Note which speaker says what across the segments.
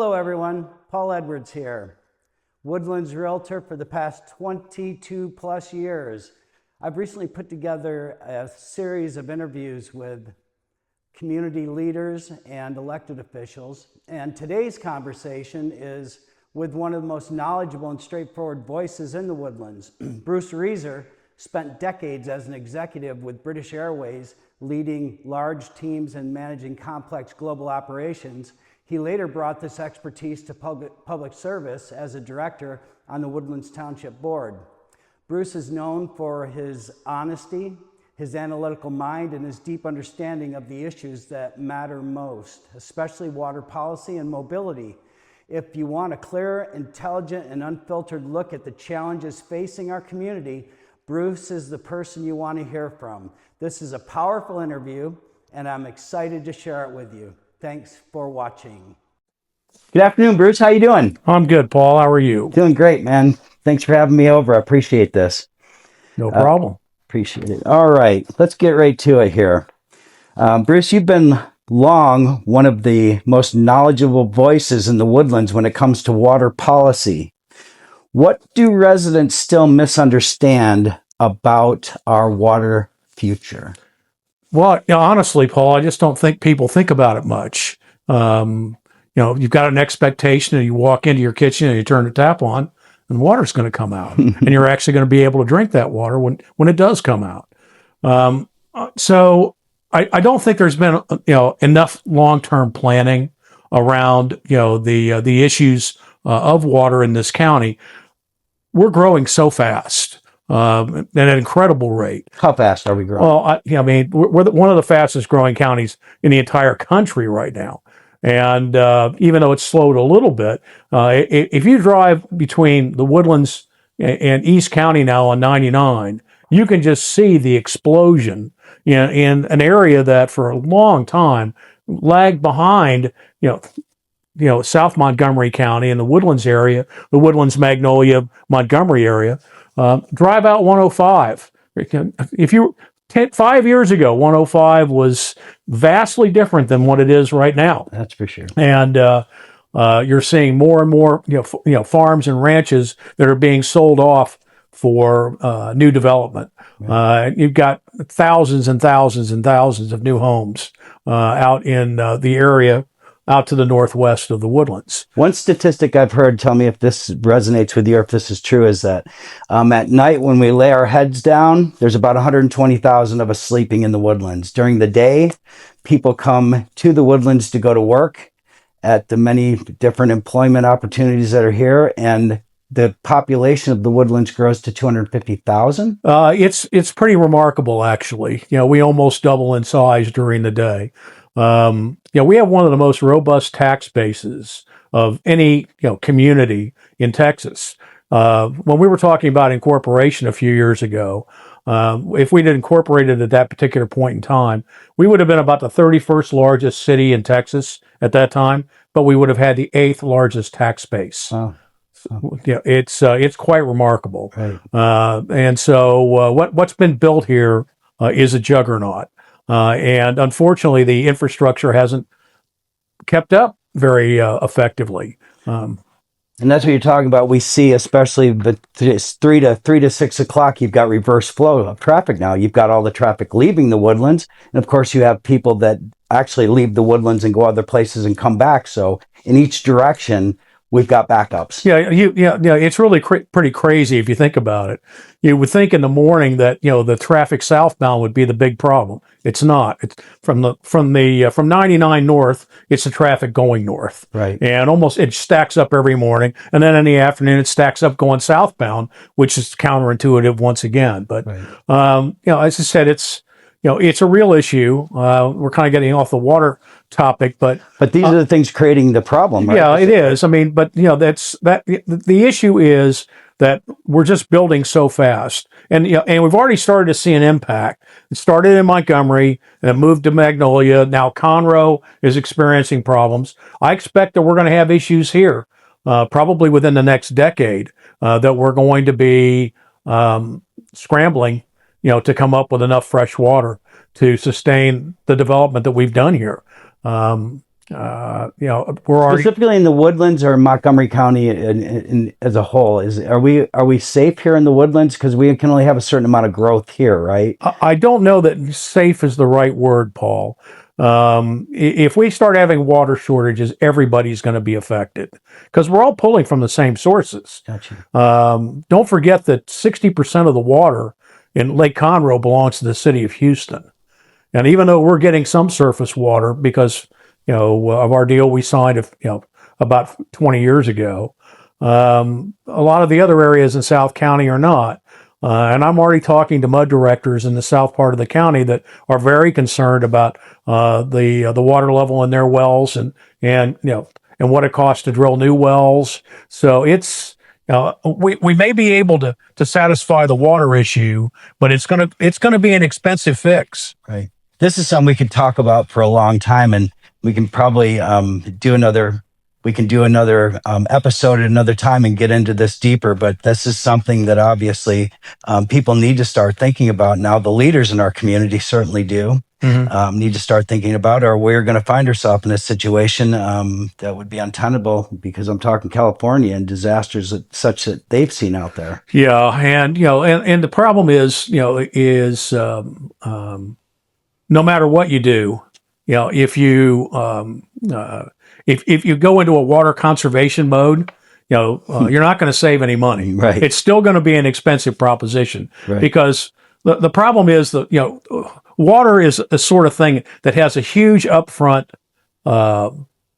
Speaker 1: Hello everyone, Paul Edwards here, Woodlands Realtor for the past 22 plus years. I've recently put together a series of interviews with community leaders and elected officials, and today's conversation is with one of the most knowledgeable and straightforward voices in the Woodlands. Bruce Rieser spent decades as an executive with British Airways, leading large teams and managing complex global operations. He later brought this expertise to public service as a director on the Woodlands Township board. Bruce is known for his honesty, his analytical mind, and his deep understanding of the issues that matter most, especially water policy and mobility. If you want a clear, intelligent, and unfiltered look at the challenges facing our community, Bruce is the person you want to hear from. This is a powerful interview, and I'm excited to share it with you. Thanks for watching. Good afternoon, Bruce. How you doing?
Speaker 2: I'm good, Paul. How are you?
Speaker 1: Doing great, man. Thanks for having me over. I appreciate this.
Speaker 2: No problem.
Speaker 1: Appreciate it. All right, let's get right to it here. Bruce, you've been long one of the most knowledgeable voices in the Woodlands when it comes to water policy. What do residents still misunderstand about our water future?
Speaker 2: Well, honestly, Paul, I just don't think people think about it much. You've got an expectation and you walk into your kitchen and you turn the tap on and water's going to come out and you're actually going to be able to drink that water when it does come out. So I don't think there's been, enough long-term planning around, the issues of water in this county. We're growing so fast. At an incredible rate.
Speaker 1: How fast are we growing?
Speaker 2: Well, we're one of the fastest growing counties in the entire country right now. And even though it's slowed a little bit, if you drive between the Woodlands and East County now on 99, you can just see the explosion in an area that for a long time lagged behind, South Montgomery County and the Woodlands area, the Woodlands, Magnolia, Montgomery area. Drive out 105. If you 5 years ago, 105 was vastly different than what it is right now.
Speaker 1: That's for sure.
Speaker 2: And you're seeing more and more, farms and ranches that are being sold off for new development. Right. You've got thousands and thousands and thousands of new homes out in the area, out to the northwest of the Woodlands.
Speaker 1: One statistic I've heard, tell me if this resonates with you or if this is true, is that at night when we lay our heads down, there's about 120,000 of us sleeping in the Woodlands. During the day, people come to the Woodlands to go to work at the many different employment opportunities that are here, and the population of the Woodlands grows to 250,000.
Speaker 2: It's pretty remarkable, actually. We almost double in size during the day. We have one of the most robust tax bases of any community in Texas. When we were talking about incorporation a few years ago, if we'd incorporated at that particular point in time, we would have been about the 31st largest city in Texas at that time, but we would have had the 8th largest tax base.
Speaker 1: Oh.
Speaker 2: It's quite remarkable.
Speaker 1: Right.
Speaker 2: And so what's been built here is a juggernaut. And unfortunately, the infrastructure hasn't kept up very effectively.
Speaker 1: And that's what you're talking about. We see, especially the 3 to 6 o'clock, you've got reverse flow of traffic now. You've got all the traffic leaving the Woodlands. And of course, you have people that actually leave the Woodlands and go other places and come back. So in each direction, we've got backups.
Speaker 2: Yeah. It's really pretty crazy if you think about it. You would think in the morning that the traffic southbound would be the big problem. It's not. It's from 99 north. It's the traffic going north.
Speaker 1: Right.
Speaker 2: And almost it stacks up every morning, and then in the afternoon it stacks up going southbound, which is counterintuitive once again. But
Speaker 1: right.
Speaker 2: as I said, it's a real issue. We're kind of getting off the water topic, but
Speaker 1: these are the things creating the problem, right?
Speaker 2: Yeah, it is. But the issue is that we're just building so fast, and we've already started to see an impact. It started in Montgomery and it moved to Magnolia. Now Conroe is experiencing problems. I expect that we're going to have issues here, probably within the next decade, that we're going to be scrambling, to come up with enough fresh water to sustain the development that we've done here. we're already.
Speaker 1: Specifically in the Woodlands or Montgomery County as a whole, are we safe here in the Woodlands? Because we can only have a certain amount of growth here, right?
Speaker 2: I don't know that safe is the right word, Paul. If we start having water shortages, everybody's going to be affected because we're all pulling from the same sources.
Speaker 1: Gotcha.
Speaker 2: Don't forget that 60% of the water in Lake Conroe belongs to the city of Houston. And even though we're getting some surface water because, of our deal we signed, about 20 years ago, a lot of the other areas in South County are not. And I'm already talking to mud directors in the south part of the county that are very concerned about the water level in their wells and what it costs to drill new wells. So it's we may be able to satisfy the water issue, but it's gonna be an expensive fix.
Speaker 1: Right. This is something we could talk about for a long time, and we can probably do another episode at another time and get into this deeper. But this is something that obviously people need to start thinking about now. The leaders in our community certainly do.
Speaker 2: Mm-hmm.
Speaker 1: Need to start thinking about, or we're going to find ourselves in a situation that would be untenable, because I'm talking California and disasters such that they've seen out there.
Speaker 2: Yeah, and and the problem is no matter what you do, if you if you go into a water conservation mode, you're not going to save any money.
Speaker 1: Right.
Speaker 2: It's still going to be an expensive proposition,
Speaker 1: right.
Speaker 2: because the problem is that water is a sort of thing that has a huge upfront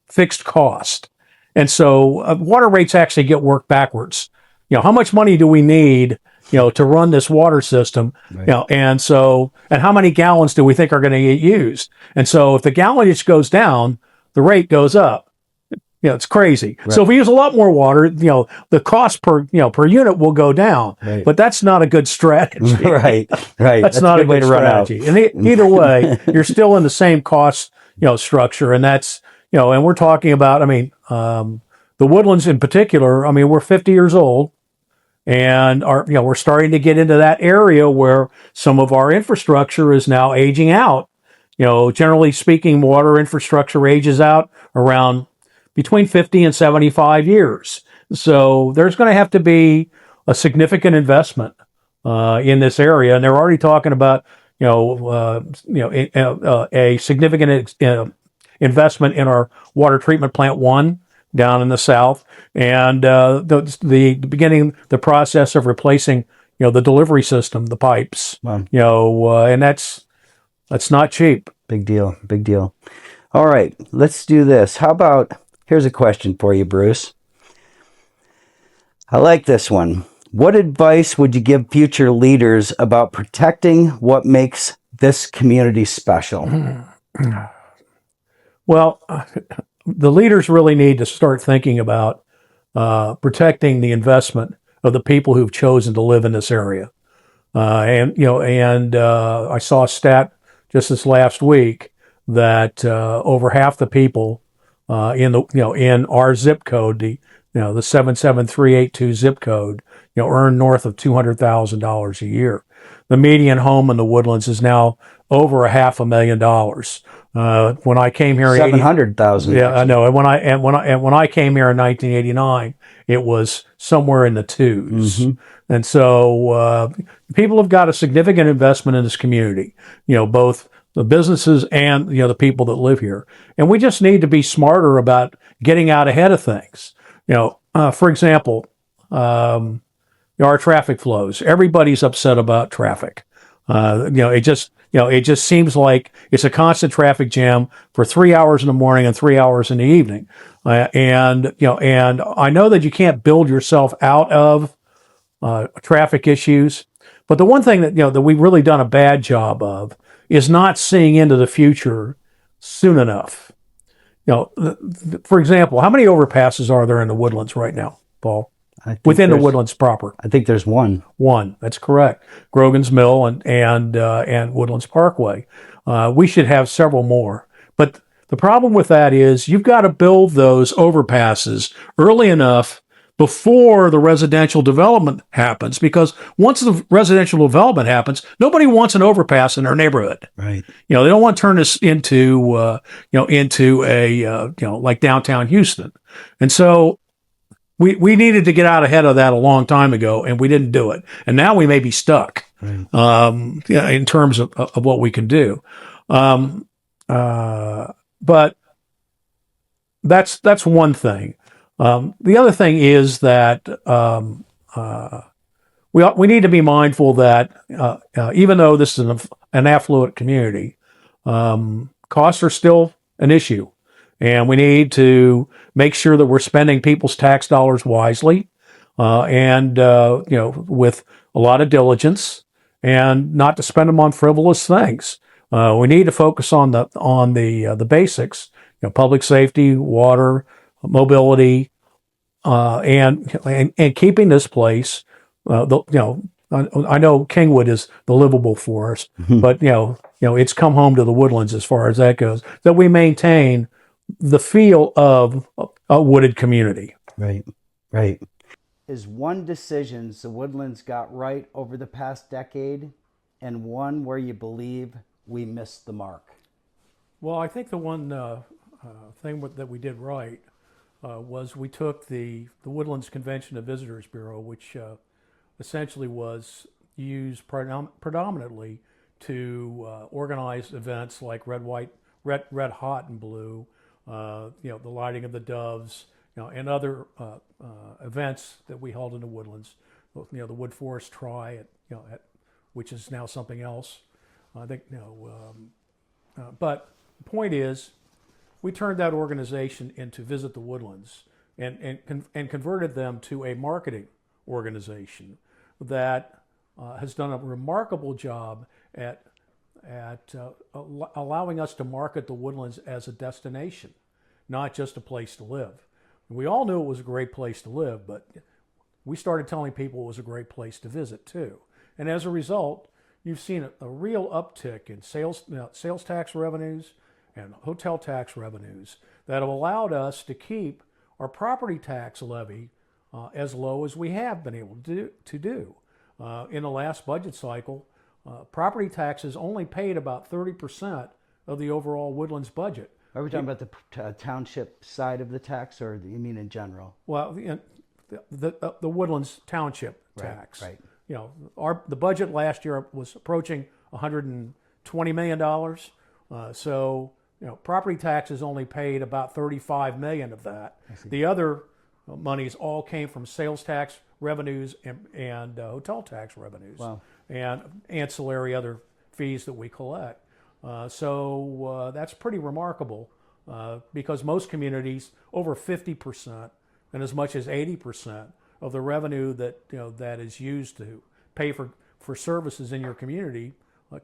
Speaker 2: fixed cost, and so water rates actually get worked backwards. How much money do we need to run this water system,
Speaker 1: right.
Speaker 2: And how many gallons do we think are going to get used? And so if the gallonage goes down, the rate goes up. It's crazy.
Speaker 1: Right.
Speaker 2: So if we use a lot more water, the cost per unit will go down.
Speaker 1: Right.
Speaker 2: But that's not a good strategy.
Speaker 1: Right.
Speaker 2: That's not a
Speaker 1: way
Speaker 2: good
Speaker 1: to run out.
Speaker 2: strategy. And either way, you're still in the same cost, structure. And that's, and we're talking about, the Woodlands in particular. We're 50 years old. And we're starting to get into that area where some of our infrastructure is now aging out. Generally speaking, water infrastructure ages out around between 50 and 75 years. So there's going to have to be a significant investment in this area, and they're already talking about a significant investment in our water treatment plant 1 down in the south, and the beginning the process of replacing the delivery system, the pipes.
Speaker 1: Wow.
Speaker 2: And that's not cheap.
Speaker 1: Big deal. All right, let's do this. How about, here's a question for you, Bruce. I like this one. What advice would you give future leaders about protecting what makes this community special?
Speaker 2: Well, the leaders really need to start thinking about protecting the investment of the people who've chosen to live in this area. I saw a stat just this last week that over half the people in our zip code, the 77382 zip code, earn north of $200,000 a year. The median home in the Woodlands is now over $500,000. When I came here,
Speaker 1: 700,000.
Speaker 2: Yeah, I know. And when I came here in 1989, it was somewhere in the twos.
Speaker 1: Mm-hmm.
Speaker 2: And so people have got a significant investment in this community. Both the businesses and the people that live here. And we just need to be smarter about getting out ahead of things. For example, our traffic flows. Everybody's upset about traffic. It just seems like it's a constant traffic jam for 3 hours in the morning and 3 hours in the evening. And I know that you can't build yourself out of traffic issues, but the one thing that we've really done a bad job of is not seeing into the future soon enough. For example, how many overpasses are there in the Woodlands right now, Paul? Within the Woodlands proper?
Speaker 1: I think there's one.
Speaker 2: One, that's correct. Grogan's Mill and Woodlands Parkway. We should have several more. But the problem with that is you've got to build those overpasses early enough before the residential development happens, because once the residential development happens, nobody wants an overpass in their neighborhood.
Speaker 1: Right.
Speaker 2: You know, they don't want to turn this into, into a, like downtown Houston. And so we needed to get out ahead of that a long time ago, and we didn't do it. And now we may be stuck,
Speaker 1: Right.
Speaker 2: in terms of what we can do. But that's one thing. The other thing is that we need to be mindful that even though this is an affluent community, costs are still an issue, and we need to make sure that we're spending people's tax dollars wisely, and with a lot of diligence, and not to spend them on frivolous things. We need to focus on the basics, public safety, water, mobility, and keeping this place. I know Kingwood is the livable forest, but it's come home to the Woodlands as far as that goes. That we maintain the feel of a wooded community.
Speaker 1: Right. Right. Is one decision the Woodlands got right over the past decade, and one where you believe we missed the mark?
Speaker 2: Well, I think the one thing that we did right was we took the Woodlands Convention and Visitors Bureau, which essentially was used predominantly to organize events like Red, Hot, and Blue, the lighting of the doves, and other events that we held in the Woodlands. The Wood Forest Try, which is now something else. I think but the point is, we turned that organization into Visit the Woodlands, and converted them to a marketing organization that has done a remarkable job at allowing us to market the Woodlands as a destination, not just a place to live. We all knew it was a great place to live, but we started telling people it was a great place to visit too. And as a result, you've seen a real uptick in sales tax revenues and hotel tax revenues that have allowed us to keep our property tax levy as low as we have been able to do. In the last budget cycle, property taxes only paid about 30% of the overall Woodlands budget.
Speaker 1: Are we talking about the township side of the tax, or you mean in general?
Speaker 2: Well, the Woodlands Township tax.
Speaker 1: Right.
Speaker 2: The budget last year was approaching $120 million. So property taxes only paid about $35 million of that. The other monies all came from sales tax revenues and hotel tax revenues. Wow. And ancillary other fees that we collect. So that's pretty remarkable, because most communities, over 50% and as much as 80% of the revenue that is used to pay for services in your community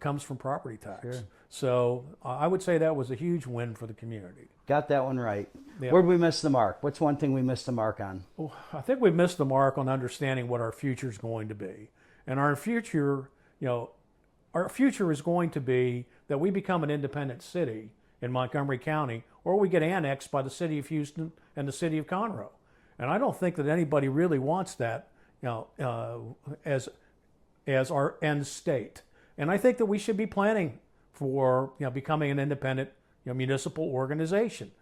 Speaker 2: comes from property tax. Sure. So I would say that was a huge win for the community.
Speaker 1: Got that one right.
Speaker 2: Yeah.
Speaker 1: Where did we miss the mark? What's one thing we missed the mark on?
Speaker 2: Well, I think we missed the mark on understanding what our future is going to be. And our future is going to be that we become an independent city in Montgomery County, or we get annexed by the city of Houston and the city of Conroe. And I don't think that anybody really wants that, as our end state. And I think that we should be planning for becoming an independent municipal organization.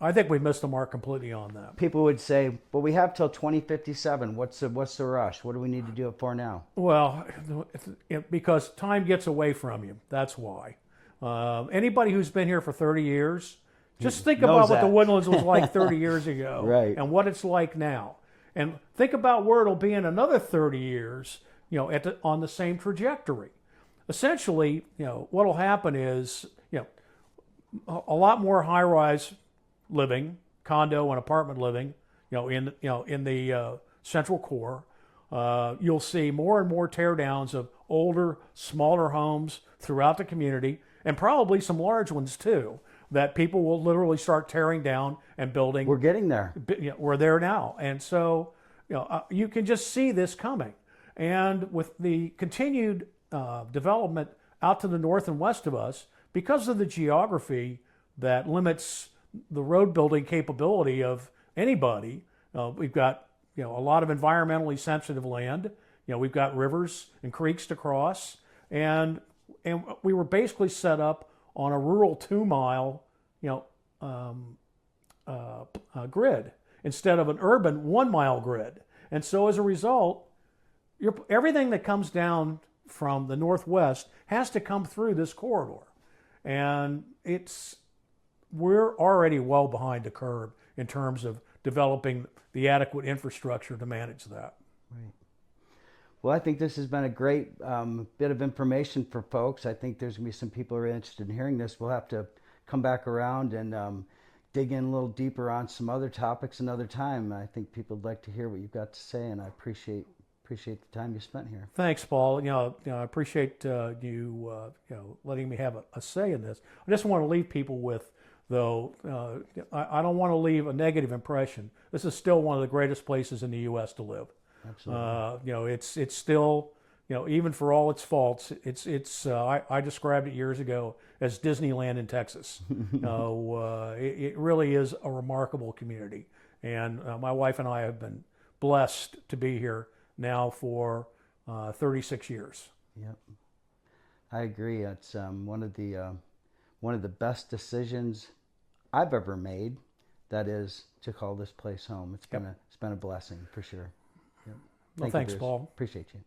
Speaker 2: I think we missed the mark completely on that.
Speaker 1: People would say, "Well, we have till 2057. What's the rush? What do we need to do it for now?"
Speaker 2: Well, because time gets away from you. That's why. Anybody who's been here for 30 years, just think about what the Woodlands was like 30 years ago,
Speaker 1: right,
Speaker 2: and what it's like now, and think about where it'll be in another 30 years. On the same trajectory. Essentially, what'll happen is, a lot more high-rise living, condo and apartment living, in the central core. You'll see more and more teardowns of older, smaller homes throughout the community, and probably some large ones too, that people will literally start tearing down and building.
Speaker 1: We're getting there.
Speaker 2: We're there now. And so, you can just see this coming. And with the continued development out to the north and west of us, because of the geography that limits the road building capability of anybody. We've got a lot of environmentally sensitive land. We've got rivers and creeks to cross, and we were basically set up on a rural 2-mile grid instead of an urban 1-mile grid. And so as a result, everything that comes down from the northwest has to come through this corridor. And we're already well behind the curve in terms of developing the adequate infrastructure to manage that.
Speaker 1: Right. Well, I think this has been a great bit of information for folks. I think there's going to be some people who are interested in hearing this. We'll have to come back around and dig in a little deeper on some other topics another time. I think people would like to hear what you've got to say, and I appreciate the time you spent here.
Speaker 2: Thanks, Paul. I appreciate you letting me have a say in this. I just want to leave people with, though, I don't want to leave a negative impression. This is still one of the greatest places in the U.S. to live.
Speaker 1: Absolutely.
Speaker 2: It's still, even for all its faults, I described it years ago as Disneyland in Texas. It really is a remarkable community, and my wife and I have been blessed to be here now for 36 years.
Speaker 1: Yep, I agree. It's one of the best decisions I've ever made. That is to call this place home. It's been a blessing for sure. Yep.
Speaker 2: Well, thanks, Paul.
Speaker 1: Appreciate you.